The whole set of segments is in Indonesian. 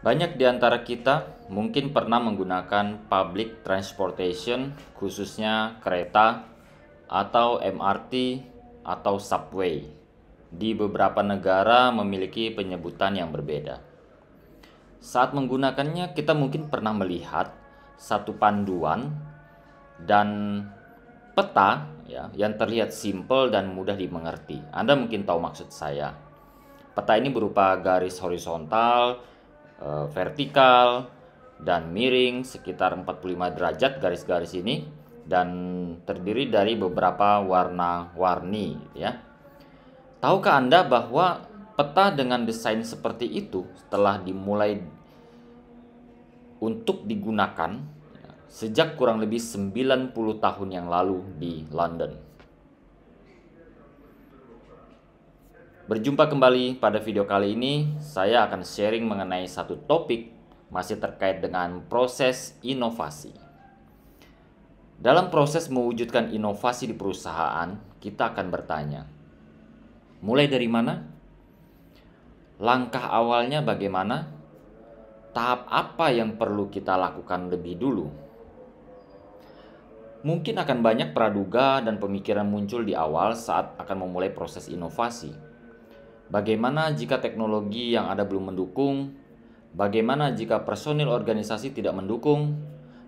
Banyak di antara kita mungkin pernah menggunakan public transportation, khususnya kereta atau MRT atau subway. Di beberapa negara memiliki penyebutan yang berbeda. Saat menggunakannya, kita mungkin pernah melihat satu panduan dan peta ya, yang terlihat simpel dan mudah dimengerti. Anda mungkin tahu maksud saya. Peta ini berupa garis horizontal, vertikal, dan miring sekitar 45 derajat garis-garis ini, dan terdiri dari beberapa warna-warni ya. Tahukah Anda bahwa peta dengan desain seperti itu telah dimulai untuk digunakan sejak kurang lebih 90 tahun yang lalu di London. Berjumpa kembali pada video kali ini, saya akan sharing mengenai satu topik masih terkait dengan proses inovasi. Dalam proses mewujudkan inovasi di perusahaan, kita akan bertanya, mulai dari mana? Langkah awalnya bagaimana? Tahap apa yang perlu kita lakukan lebih dulu? Mungkin akan banyak praduga dan pemikiran muncul di awal saat akan memulai proses inovasi. Bagaimana jika teknologi yang ada belum mendukung? Bagaimana jika personil organisasi tidak mendukung?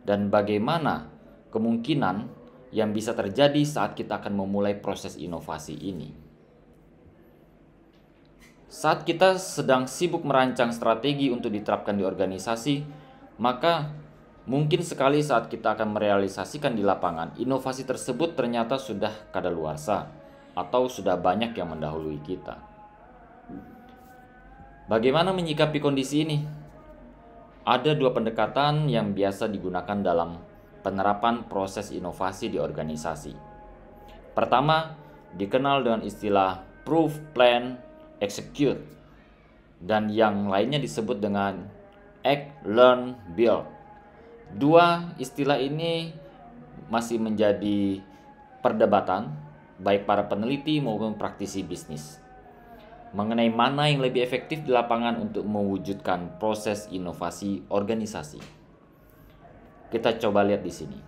Dan bagaimana kemungkinan yang bisa terjadi saat kita akan memulai proses inovasi ini? Saat kita sedang sibuk merancang strategi untuk diterapkan di organisasi, maka mungkin sekali saat kita akan merealisasikan di lapangan, inovasi tersebut ternyata sudah kadaluarsa atau sudah banyak yang mendahului kita. Bagaimana menyikapi kondisi ini? Ada dua pendekatan yang biasa digunakan dalam penerapan proses inovasi di organisasi. Pertama, dikenal dengan istilah proof, plan, execute, dan yang lainnya disebut dengan act, learn, build. Dua istilah ini masih menjadi perdebatan baik para peneliti maupun praktisi bisnis mengenai mana yang lebih efektif di lapangan untuk mewujudkan proses inovasi organisasi. Kita coba lihat di sini.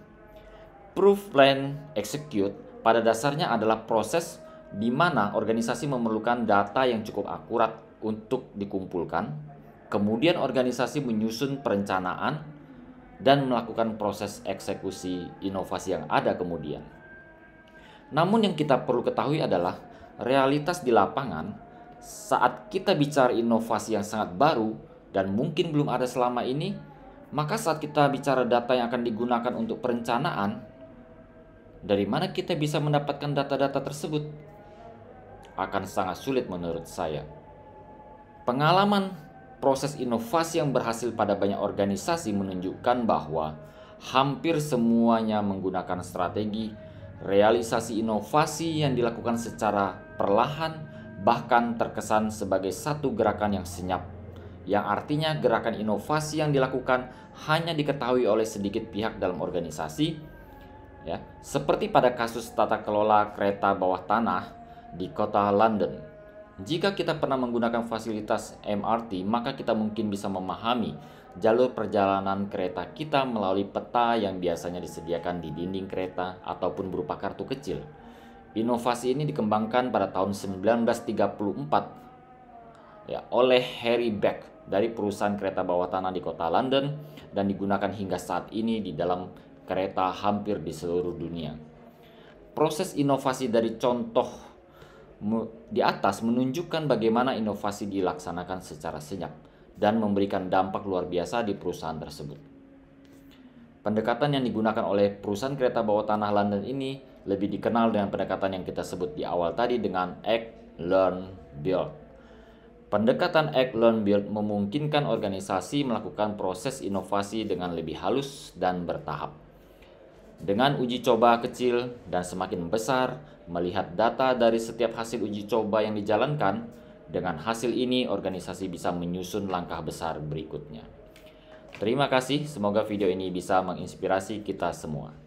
Proof, plan, execute pada dasarnya adalah proses di mana organisasi memerlukan data yang cukup akurat untuk dikumpulkan, kemudian organisasi menyusun perencanaan dan melakukan proses eksekusi inovasi yang ada kemudian. Namun yang kita perlu ketahui adalah realitas di lapangan saat kita bicara inovasi yang sangat baru dan mungkin belum ada selama ini, maka saat kita bicara data yang akan digunakan untuk perencanaan, dari mana kita bisa mendapatkan data-data tersebut? Akan sangat sulit menurut saya. Pengalaman proses inovasi yang berhasil pada banyak organisasi menunjukkan bahwa hampir semuanya menggunakan strategi realisasi inovasi yang dilakukan secara perlahan, bahkan terkesan sebagai satu gerakan yang senyap, yang artinya gerakan inovasi yang dilakukan hanya diketahui oleh sedikit pihak dalam organisasi, ya, seperti pada kasus tata kelola kereta bawah tanah di kota London. Jika kita pernah menggunakan fasilitas MRT, maka kita mungkin bisa memahami jalur perjalanan kereta kita melalui peta yang biasanya disediakan di dinding kereta ataupun berupa kartu kecil. Inovasi ini dikembangkan pada tahun 1934 ya, oleh Harry Beck dari perusahaan kereta bawah tanah di kota London dan digunakan hingga saat ini di dalam kereta hampir di seluruh dunia. Proses inovasi dari contoh di atas menunjukkan bagaimana inovasi dilaksanakan secara senyap dan memberikan dampak luar biasa di perusahaan tersebut. Pendekatan yang digunakan oleh perusahaan kereta bawah tanah London ini lebih dikenal dengan pendekatan yang kita sebut di awal tadi dengan act, learn, build. Pendekatan act, learn, build memungkinkan organisasi melakukan proses inovasi dengan lebih halus dan bertahap. Dengan uji coba kecil dan semakin besar, melihat data dari setiap hasil uji coba yang dijalankan, dengan hasil ini organisasi bisa menyusun langkah besar berikutnya. Terima kasih, semoga video ini bisa menginspirasi kita semua.